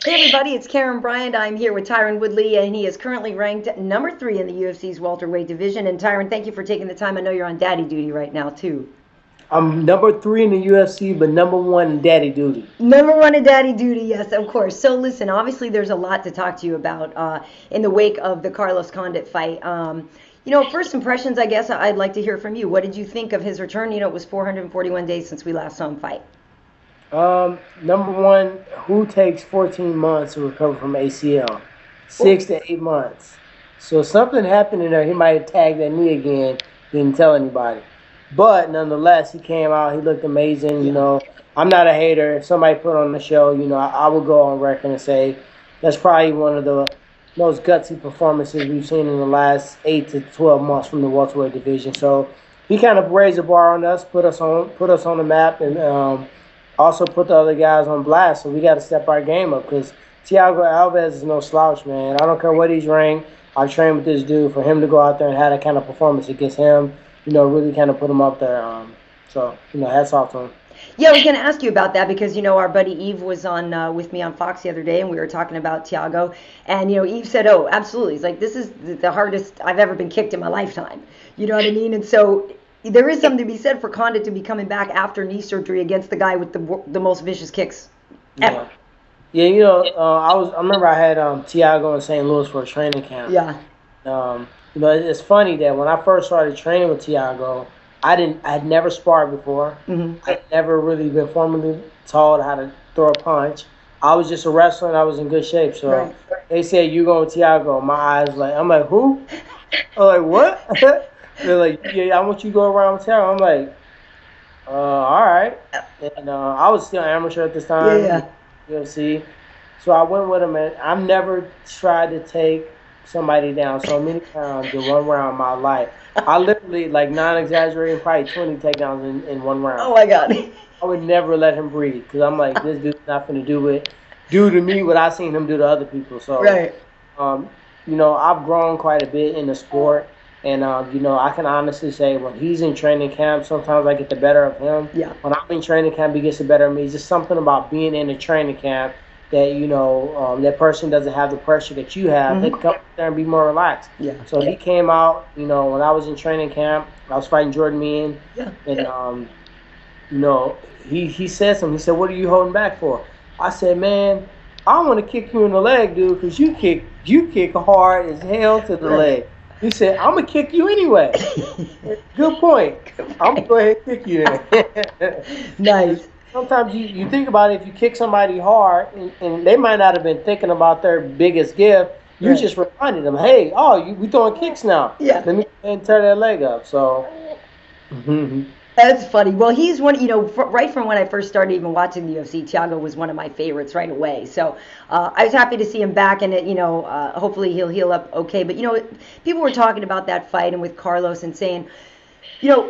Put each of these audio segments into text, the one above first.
Hey everybody, it's Karen Bryant. I'm here with Tyron Woodley, and he is currently ranked number 3 in the UFC's welterweight division. And Tyron, thank you for taking the time. I know you're on daddy duty right now too. I'm number 3 in the UFC, but number 1 in daddy duty. Number 1 in daddy duty, yes, of course. So listen, obviously there's a lot to talk to you about in the wake of the Carlos Condit fight. First impressions, I guess I'd like to hear from you. What did you think of his return? It was 441 days since we last saw him fight. Number one, who takes 14 months to recover from ACL? Oh, 6 to 8 months. So something happened in there. He might have tagged that knee again. Didn't tell anybody. But nonetheless, he came out. He looked amazing. yeah. I'm not a hater. If somebody put on the show, I would go on record and say that's probably one of the most gutsy performances we've seen in the last 8 to 12 months from the welterweight division. So he kind of raised the bar on us, put us on the map, and also put the other guys on blast. So we got to step our game up because Thiago Alves is no slouch, man. I don't care what he's ranked. I've trained with this dude. For him to go out there and have that kind of performance against him, really kind of put him up there. Hats off to him. Yeah, we can ask you about that because our buddy Eve was on with me on Fox the other day, and we were talking about Tiago, and Eve said, "Oh, absolutely." He's like, "This is the hardest I've ever been kicked in my lifetime." You know what I mean? And so there is something to be said for Condit to be coming back after knee surgery against the guy with the most vicious kicks ever. Yeah. Yeah, I remember I had Tiago in St. Louis for a training camp. Yeah. It's funny that when I first started training with Tiago, I had never sparred before. Hmm. I had never really been formally taught how to throw a punch. I was just a wrestler and I was in good shape. So Right. they said, "You going with Tiago?" My eyes I'm like, "Who?" I'm like, "What?" They're like, "Yeah, I want you to go around with Tiago." I'm like, all right. And I was still amateur at this Yeah. time, Yeah. UFC. So I went with him, and I've never tried to take somebody down so many times in one round in my life. I literally, like, non exaggerating, probably 20 takedowns in one round. Oh my God. I would never let him breathe because I'm like, this dude's not going to do to me what I seen him do to other people. So, Right. um, I've grown quite a bit in the sport. And, I can honestly say when he's in training camp, sometimes I get the better of him. Yeah. When I'm in training camp, he gets the better of me. It's just something about being in a training camp that, that person doesn't have the pressure that you have. They Hmm. can come there and be more relaxed. Yeah. So he came out, when I was in training camp, I was fighting Jordan Meehan. Yeah. And, you know, he said something. He said, "What are you holding back for?" I said, "Man, I want to kick you in the leg, dude, because you kick hard as hell to the Right. leg." He said, "I'm gonna kick you anyway." Good point. I'm gonna go ahead and kick you then. Nice. Sometimes you think about it, if you kick somebody hard, and they might not have been thinking about their biggest gift, you Right. just reminded them, "Hey, we throwing kicks now. Yeah. Let me go ahead and tear that leg up." So, mhm. That's funny. Well, he's one, right from when I first started even watching the UFC, Thiago was one of my favorites right away. So I was happy to see him back, and hopefully he'll heal up okay. But, people were talking about that fight and with Carlos and saying, you know,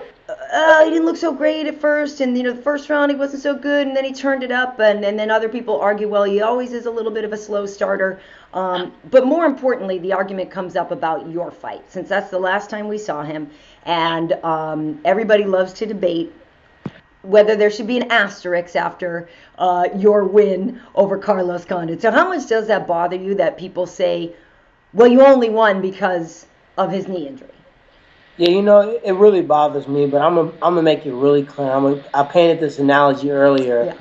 he didn't look so great at first, and the first round he wasn't so good, and then he turned it up, and then other people argue, well, he always is a little bit of a slow starter. But more importantly, the argument comes up about your fight, since that's the last time we saw him, and everybody loves to debate whether there should be an asterisk after your win over Carlos Condit. So how much does that bother you that people say, well, you only won because of his knee injury? Yeah, it really bothers me, but I'm gonna make it really clear. I painted this analogy earlier, Yeah.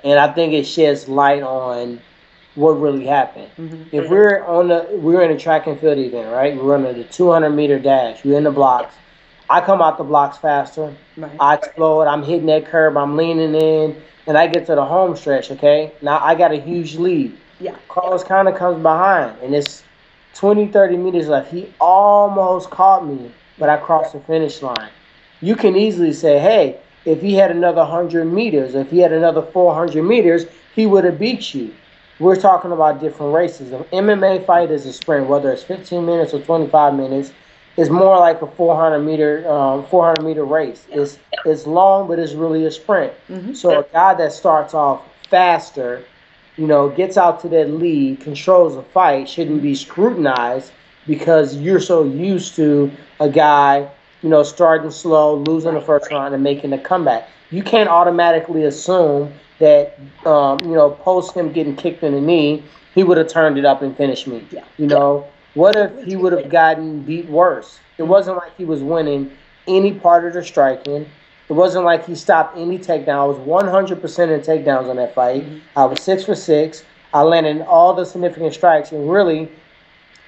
and I think it sheds light on what really happened. Hmm. If we're in a track and field event, right? We're running the 200-meter dash. We're in the blocks. I come out the blocks faster. Right. I explode. I'm hitting that curb. I'm leaning in, and I get to the home stretch. Okay, now I got a huge lead. Yeah. Carlos kind of comes behind, and it's 20, 30 meters left. He almost caught me, but I crossed the finish line. You can easily say, hey, if he had another 100 meters, if he had another 400 meters, he would have beat you. We're talking about different races. An MMA fight is a sprint, whether it's 15 minutes or 25 minutes. It's more like a 400 meter race. It's long, but it's really a sprint. Hmm. So a guy that starts off faster, gets out to that lead, controls the fight, shouldn't be scrutinized because you're so used to a guy, starting slow, losing the first round, and making a comeback. You can't automatically assume that, post him getting kicked in the knee, he would have turned it up and finished me. Yeah. You know, what if he would have gotten beat worse? It wasn't like he was winning any part of the striking. It wasn't like he stopped any takedown. I was 100% in takedowns on that fight. I was 6 for 6. I landed all the significant strikes, and really,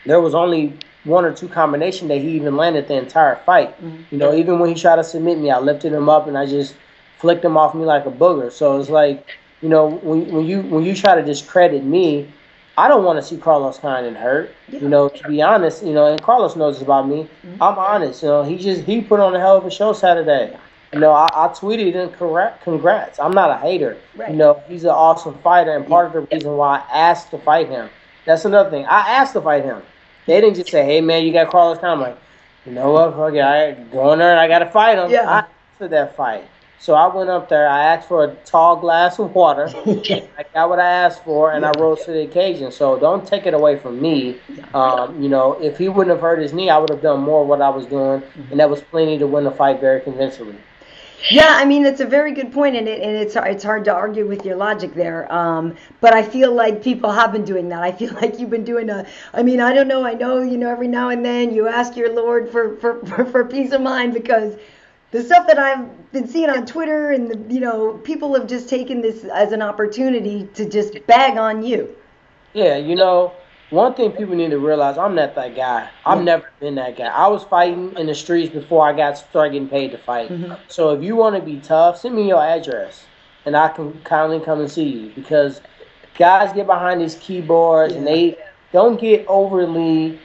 there was only one or two combination that he even landed the entire fight. Even when he tried to submit me, I lifted him up and I just flicked him off me like a booger. So it's like, when you try to discredit me, I don't want to see Carlos Condon hurt. To be honest, and Carlos knows this about me. I'm honest. He put on a hell of a show Saturday. I tweeted and congrats. I'm not a hater. Right. He's an awesome fighter, and part of the reason why I asked to fight him. That's another thing. I asked to fight him. They didn't just say, "Hey man, you got Carlos Condon." I'm like, you know what? Fuck it, I go in there and I gotta fight him. Yeah. I asked for that fight. So I went up there. I asked for a tall glass of water. I got what I asked for, and I rose to the occasion. So don't take it away from me. If he wouldn't have hurt his knee, I would have done more of what I was doing, and that was plenty to win the fight very convincingly. Yeah, I mean, it's a very good point, and it's hard to argue with your logic there. But I feel like people have been doing that. I feel like you've been doing I don't know. I know, every now and then you ask your Lord for peace of mind, because the stuff that I've been seeing on Twitter and people have just taken this as an opportunity to just bag on you. Yeah, one thing people need to realize, I'm not that guy. I've never been that guy. I was fighting in the streets before I started getting paid to fight. So if you want to be tough, send me your address, and I can kindly come and see you. Because guys get behind these keyboards and they don't get overly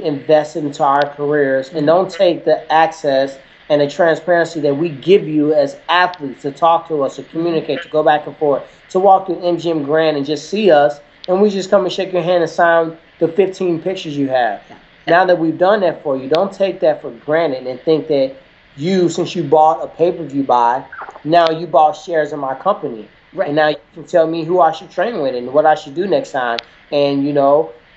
invested into our careers, and don't take the access and the transparency that we give you as athletes to talk to us, to communicate, to go back and forth, to walk through MGM Grand and just see us. And we just come and shake your hand and sign the 15 pictures you have. Now that we've done that for you, don't take that for granted and think that since you bought a pay-per-view buy, now you bought shares in my company. Right. And now you can tell me who I should train with and what I should do next time. And,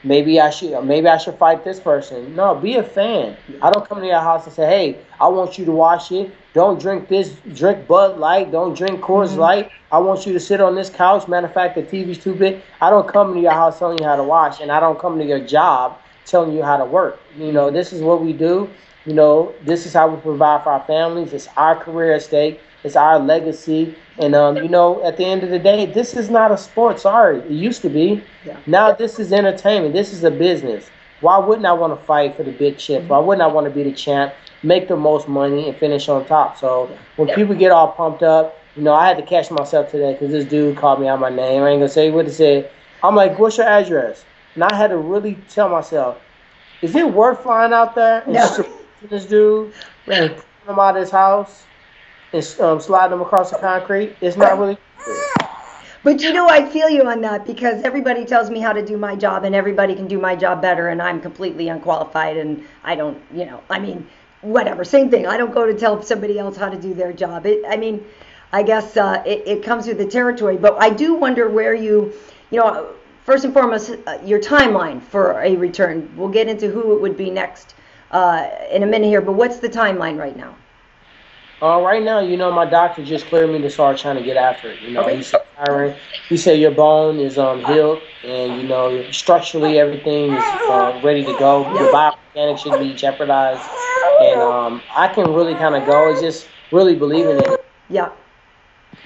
maybe I should fight this person. No, be a fan. I don't come to your house and say, hey, I want you to watch it. Don't drink Bud Light. Don't drink Coors Light. I want you to sit on this couch. Matter of fact, the TV's too big. I don't come to your house telling you how to watch, and I don't come to your job telling you how to work. This is what we do. This is how we provide for our families. It's our career at stake. It's our legacy. And, at the end of the day, this is not a sport. Sorry. It used to be. Yeah. Now this is entertainment. This is a business. Why wouldn't I want to fight for the big chips? Why wouldn't I want to be the champ, make the most money, and finish on top? So when people get all pumped up, I had to catch myself today because this dude called me out my name. I ain't going to say what he said. I'm like, what's your address? And I had to really tell myself, is it worth flying out there and this dude and putting him out of his house and sliding him across the concrete? It's not really. But I feel you on that, because everybody tells me how to do my job, and everybody can do my job better, and I'm completely unqualified, and I don't, whatever, same thing. I don't go to tell somebody else how to do their job. I guess it comes with the territory, but I do wonder where first and foremost, your timeline for a return. We'll get into who it would be next in a minute here, but what's the timeline right now? Right now, my doctor just cleared me to start trying to get after it. Okay. He said your bone is healed, and structurally everything is ready to go. Your biomechanics should be jeopardized, and I can really kind of go. It's just really believing in it. Yeah.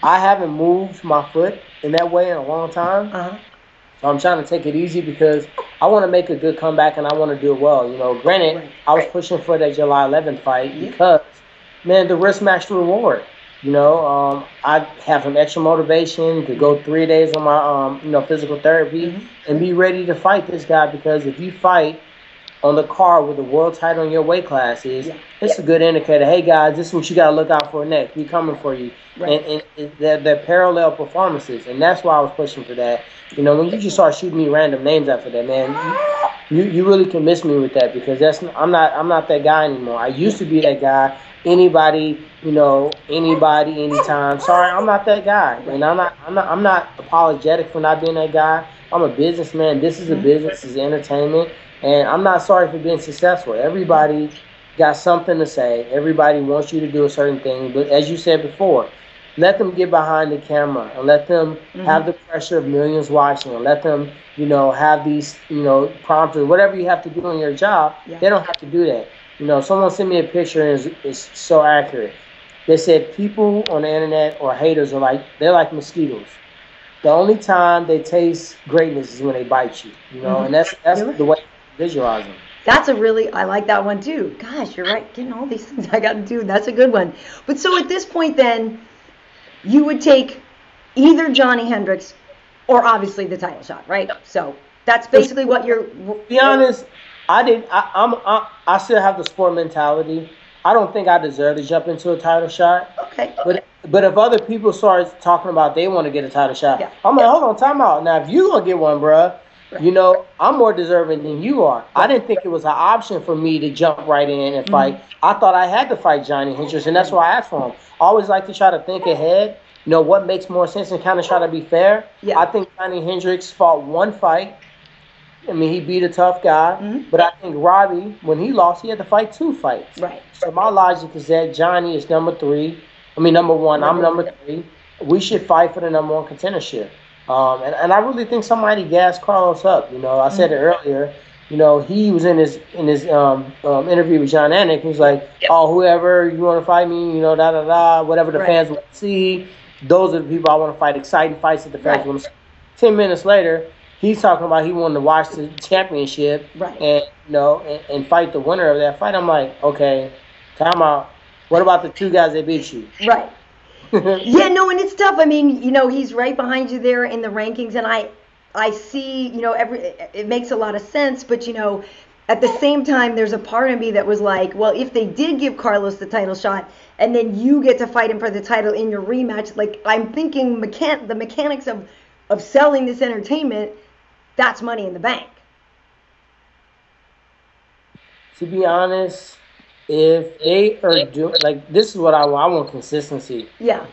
I haven't moved my foot in that way in a long time. So I'm trying to take it easy because I want to make a good comeback and I want to do it well. Granted, I was pushing for that July 11th fight because, man, the risk match the reward. I have some extra motivation to go 3 days on my, physical therapy and be ready to fight this guy, because if you fight on the card with the world title in your weight class, it's a good indicator. Hey, guys, this is what you got to look out for next. We coming for you. Right. And they're parallel performances, and that's why I was pushing for that. When you just start shooting me random names after that, man, you really can miss me with that, because I'm not that guy anymore. I used to be that guy. Anybody, anytime. Sorry, I'm not that guy, and I'm not apologetic for not being that guy. I'm a businessman. This is a business. This is entertainment, and I'm not sorry for being successful. Everybody got something to say. Everybody wants you to do a certain thing, but as you said before, let them get behind the camera and let them have the pressure of millions watching and let them, have these, prompters, whatever you have to do on your job. Yeah. They don't have to do that. Someone sent me a picture and it's so accurate. They said people on the internet or haters they're like mosquitoes. The only time they taste greatness is when they bite you, and that's the way to visualize them. I like that one too. Gosh, you're right. Getting all these things I got to do. That's a good one. But so at this point then, you would take either Johnny Hendricks or obviously the title shot, right? So that's basically what you're. To be honest, I still have the sport mentality. I don't think I deserve to jump into a title shot. Okay. But if other people start talking about they want to get a title shot, I'm like, hold on, time out. Now, if you gonna get one, bruh, I'm more deserving than you are. I didn't think it was an option for me to jump right in and fight. I thought I had to fight Johnny Hendricks, and that's why I asked for him. I always like to try to think ahead, what makes more sense and kind of try to be fair. Yeah. I think Johnny Hendricks fought one fight. I mean, he beat a tough guy, but I think Robbie, when he lost, he had to fight 2 fights. Right. So my logic is that Johnny is number 1. I'm number 3. We should fight for the number 1 contendership. And I really think somebody gassed Carlos up. I said it earlier. He was in his interview with John Anik. He was like, "Oh, whoever you want to fight me, whatever the fans want to see. Those are the people I want to fight. Exciting fights that the fans want to see." 10 minutes later, he's talking about he wanted to watch the championship and and fight the winner of that fight. I'm like, okay, time out. What about the 2 guys that beat you? Right. Yeah, no, and it's tough. I mean, he's right behind you there in the rankings, and I see, it makes a lot of sense, but at the same time, there's a part of me that was like, well, if they did give Carlos the title shot, and then you get to fight him for the title in your rematch, like I'm thinking the mechanics of selling this entertainment, that's money in the bank. To be honest, if they are doing this is what I want. I want consistency. Yeah.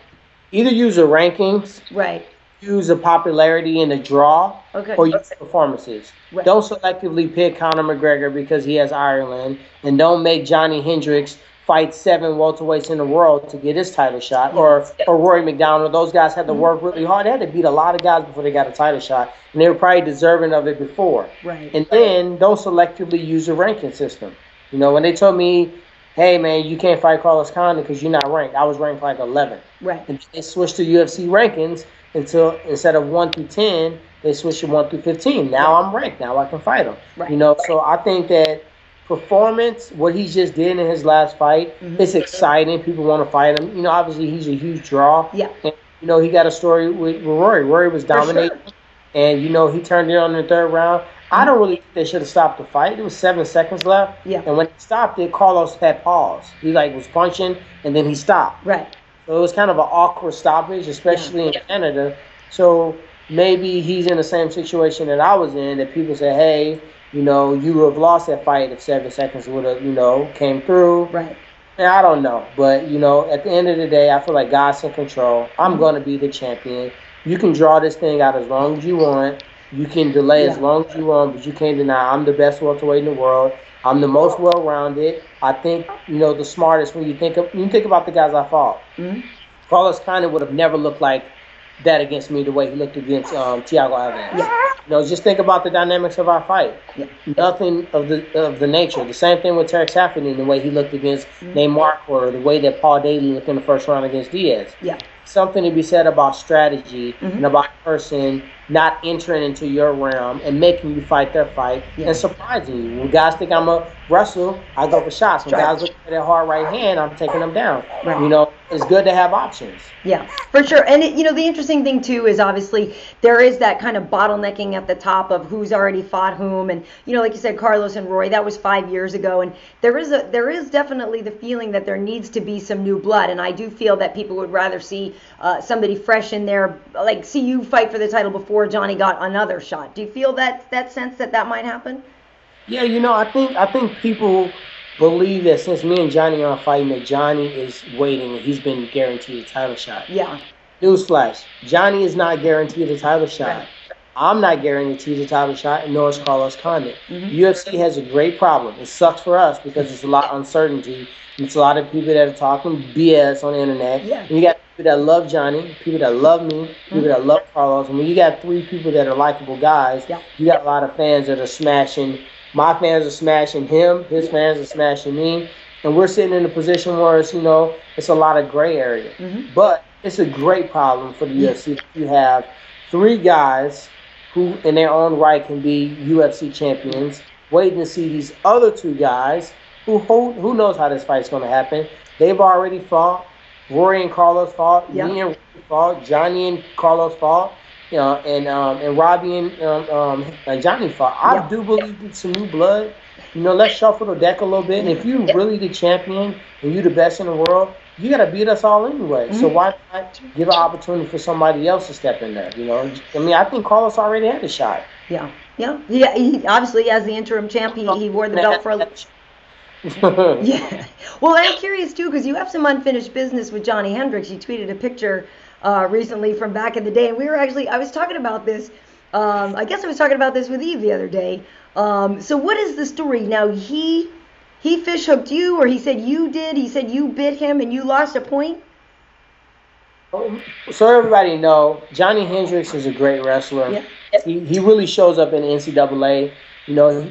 Either use the rankings, right? Use the popularity in the draw, or use performances. Right. Don't selectively pick Conor McGregor because he has Ireland, and don't make Johnny Hendricks fight 7 welterweights in the world to get his title shot, or Rory McDonald. Those guys had to work really hard. They had to beat a lot of guys before they got a title shot, and they were probably deserving of it before. Right. And then don't selectively use the ranking system. When they told me, hey, man, you can't fight Carlos Condit because you're not ranked. I was ranked like 11. Right. And they switched to UFC rankings until instead of 1 through 10, they switched to 1 through 15. Now I'm ranked. Now I can fight him. Right. So I think that performance, what he just did in his last fight, it's exciting. People want to fight him. Obviously he's a huge draw. Yeah. And, he got a story with Rory. Rory was dominating. Sure. And, he turned it on in the 3rd round. I don't really think they should have stopped the fight. There was 7 seconds left. Yeah. And when he stopped it, Carlos had paused. He was punching, and then he stopped. Right. So it was kind of an awkward stoppage, especially in Canada. So maybe he's in the same situation that I was in, that people say, hey, you would have lost that fight if 7 seconds would have, came through. Right. And I don't know. But, at the end of the day, I feel like God's in control. I'm going to be the champion. You can draw this thing out as long as you want. You can delay as long as you want, but you can't deny I'm the best welterweight in the world. I'm the most well-rounded. I think, the smartest when you think about the guys I fought. Carlos Condit would have never looked like that against me the way he looked against Thiago Alves. Yeah. Just think about the dynamics of our fight. Yeah. Nothing of the nature. The same thing with Tarek Saffiedine, the way he looked against Neymar, or the way that Paul Daley looked in the first round against Diaz. Yeah. Something to be said about strategy and about a person not entering into your realm and making you fight their fight and surprising you. When guys think I'm a wrestle, I go for shots. When guys look at that hard right hand, I'm taking them down. Right. It's good to have options. Yeah, for sure. And the interesting thing too is obviously there is that kind of bottlenecking at the top of who's already fought whom, and like you said, Carlos and Roy, that was 5 years ago, and there is definitely the feeling that there needs to be some new blood, and I do feel that people would rather see somebody fresh in there, like see you fight for the title before Johnny got another shot. Do you feel that sense that might happen? Yeah, I think people believe that since me and Johnny are fighting, that Johnny is waiting and he's been guaranteed a title shot. Yeah. Newsflash: Johnny is not guaranteed a title shot. Right. I'm not guaranteed a title shot, and nor is Carlos Condit. UFC has a great problem. It sucks for us because there's a lot of uncertainty. It's a lot of people that are talking BS on the internet. Yeah. And you got people that love Johnny, people that love me, people that love Carlos. And when you got three people that are likable guys, Yeah. you got a lot of fans that are smashing. My fans are smashing him. His fans are smashing me. And we're sitting in a position where it's a lot of gray area. But it's a great problem for the UFC. You have three guys who, in their own right, can be UFC champions, waiting to see these other two guys who knows how this fight's going to happen. They've already fought. Rory and Carlos fought. Yeah. Me and Rory fought. Johnny and Carlos fought. And Robbie and Johnny fought. I do believe it's some new blood. Let's shuffle the deck a little bit. And if you're really the champion and you're the best in the world, you got to beat us all anyway. So why not give an opportunity for somebody else to step in there? I think Carlos already had a shot. Yeah. He obviously, as the interim champ, he wore the belt for a Yeah. Well, I'm curious too, because you have some unfinished business with Johnny Hendricks. You tweeted a picture recently from back in the day, and I was talking about this. I guess I was talking about this with Eve the other day. So what is the story now? He fish hooked you, or he said you did? He said you bit him and you lost a point? So everybody know, Johnny Hendricks is a great wrestler. Yeah. He really shows up in the NCAA.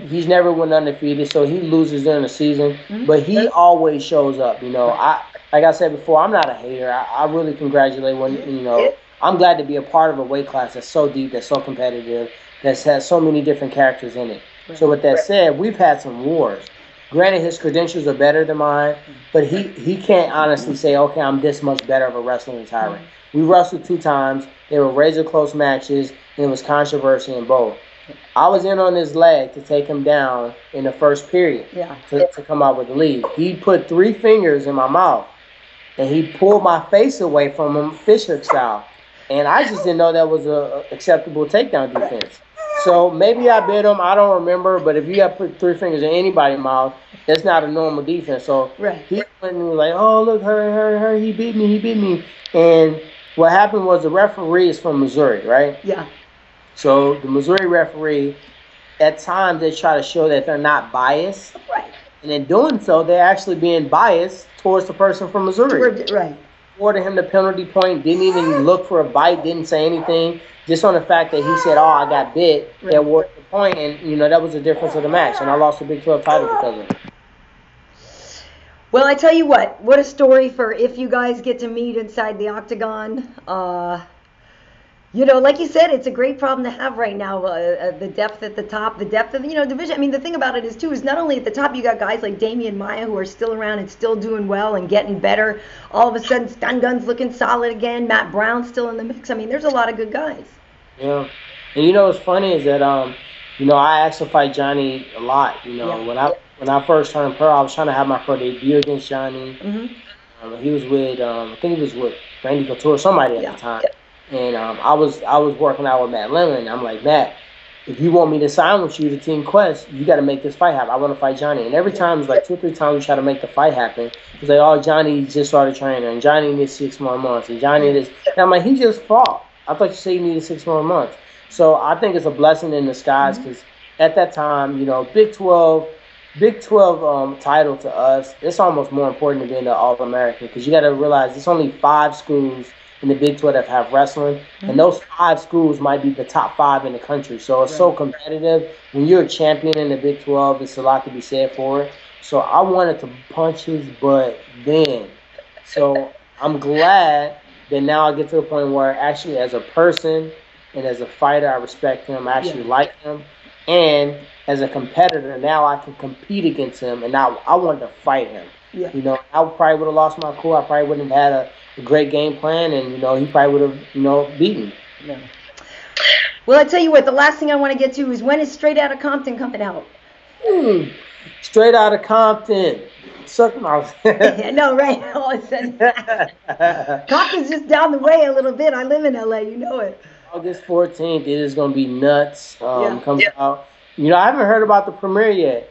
He's never went undefeated, so he loses during the season, but he always shows up. Like I said before, I'm not a hater. I really congratulate I'm glad to be a part of a weight class that's so deep, that's so competitive, that has so many different characters in it. Right. So with that said, we've had some wars. Granted, his credentials are better than mine, but he can't honestly say, okay, I'm this much better of a wrestling tyrant. We wrestled 2 times. They were razor close matches, and it was controversy in both. I was in on his leg to take him down in the first period to come out with the lead. He put 3 fingers in my mouth, and he pulled my face away from him, fishhook style. And I just didn't know that was a acceptable takedown defense. So maybe I bit him. I don't remember. But if you got put 3 fingers in anybody's mouth, that's not a normal defense. So he went and was like, oh, look, hurry, he beat me. And what happened was the referee is from Missouri, right? Yeah. So the Missouri referee, at times they try to show that they're not biased. Right. And in doing so, they're actually being biased towards the person from Missouri. Right. Awarded him the penalty point, didn't even look for a bite, didn't say anything. Just on the fact that he said, oh, I got bit, they awarded the point. And, that was the difference of the match. And I lost the Big 12 title because of it. Well, I tell you what a story for if you guys get to meet inside the octagon. Like you said, it's a great problem to have right now. The depth at the top, the depth of the division. I mean, the thing about it is not only at the top you got guys like Damian Maia who are still around and still doing well and getting better. All of a sudden, Stun Gun's looking solid again. Matt Brown's still in the mix. I mean, there's a lot of good guys. Yeah, and what's funny is that I actually fight Johnny a lot. When I first turned pro, I was trying to have my pro debut against Johnny. He was with I think he was with Randy Couture, somebody at the time. And I was working out with Matt Lemon. I'm like, Matt, if you want me to sign with you to Team Quest, you got to make this fight happen. I want to fight Johnny. And every time, it's like 2 or 3 times we try to make the fight happen. It's like, oh, Johnny just started training, and Johnny needs 6 more months, and Johnny this. And I'm like, he just fought. I thought you said he needed 6 more months. So I think it's a blessing in disguise because at that time, Big 12 title to us, it's almost more important than being the All-American because you got to realize it's only 5 schools in the Big 12 that have wrestling, and those 5 schools might be the top 5 in the country. So it's so competitive. When you're a champion in the Big 12, it's a lot to be said for it. So I wanted to punch his butt then. So I'm glad that now I get to the point where actually as a person and as a fighter, I respect him. I actually like him. And as a competitor, now I can compete against him, and now I want to fight him. Yeah. I probably would have lost my cool. I probably wouldn't have had a great game plan, and he probably would have beaten me. Yeah. Well, I tell you what, the last thing I want to get to is when is Straight Outta Compton coming out? Straight Outta Compton. Suck my. I know, right? All of a sudden, Compton's just down the way a little bit. I live in LA, you know it. August 14th, it is gonna be nuts. Comes out. I haven't heard about the premiere yet.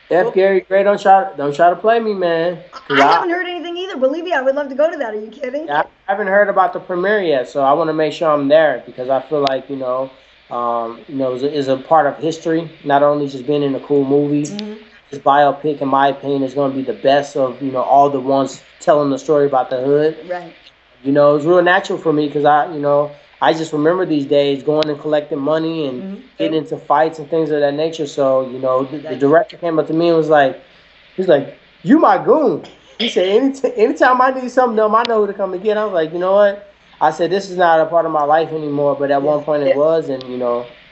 Gary Gray, don't try to play me, man. I haven't heard anything either. Believe me, I would love to go to that. Are you kidding? I haven't heard about the premiere yet, so I want to make sure I'm there because I feel like is a part of history. Not only just being in a cool movie. This biopic, in my opinion, is going to be the best of all the ones telling the story about the hood. Right. it was real natural for me because I just remember these days going and collecting money and getting into fights and things of that nature. So, the director came up to me and he's like, "You my goon." He said, anytime I need something done, I know who to come and get. I was like, you know what? I said, this is not a part of my life anymore, but at one point it was, and,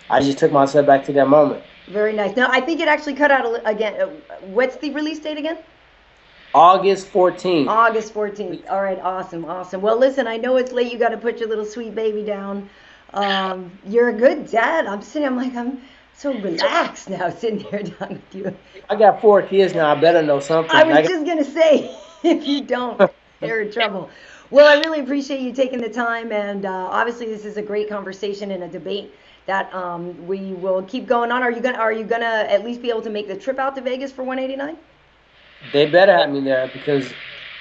I just took myself back to that moment. Very nice. Now, I think it actually cut out again. What's the release date again? August 14th. August 14th. All right, awesome, awesome. Well, listen, I know it's late. You got to put your little sweet baby down. You're a good dad. I'm so relaxed now sitting here talking with you. I got 4 kids now. I better know something. I was just going to say, if you don't, you're in trouble. Well, I really appreciate you taking the time, and obviously this is a great conversation and a debate that we will keep going on. Are you gonna at least be able to make the trip out to Vegas for 189? They better have me there because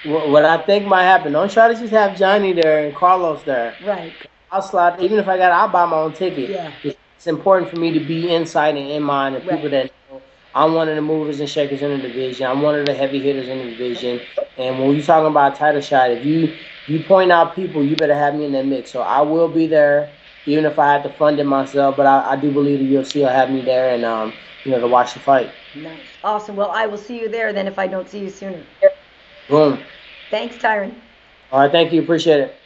what I think might happen. Don't try to just have Johnny there and Carlos there. Right. I'll slide. Even if I'll buy my own ticket. Yeah. It's important for me to be inside and in mind of people that know I'm one of the movers and shakers in the division. I'm one of the heavy hitters in the division. And when you're talking about a title shot, if you point out people, you better have me in that mix. So I will be there, even if I have to fund it myself. But I do believe the UFC will have me there and to watch the fight. Nice. Awesome. Well, I will see you there then if I don't see you sooner. Boom. Thanks, Tyron. All right. Thank you. Appreciate it.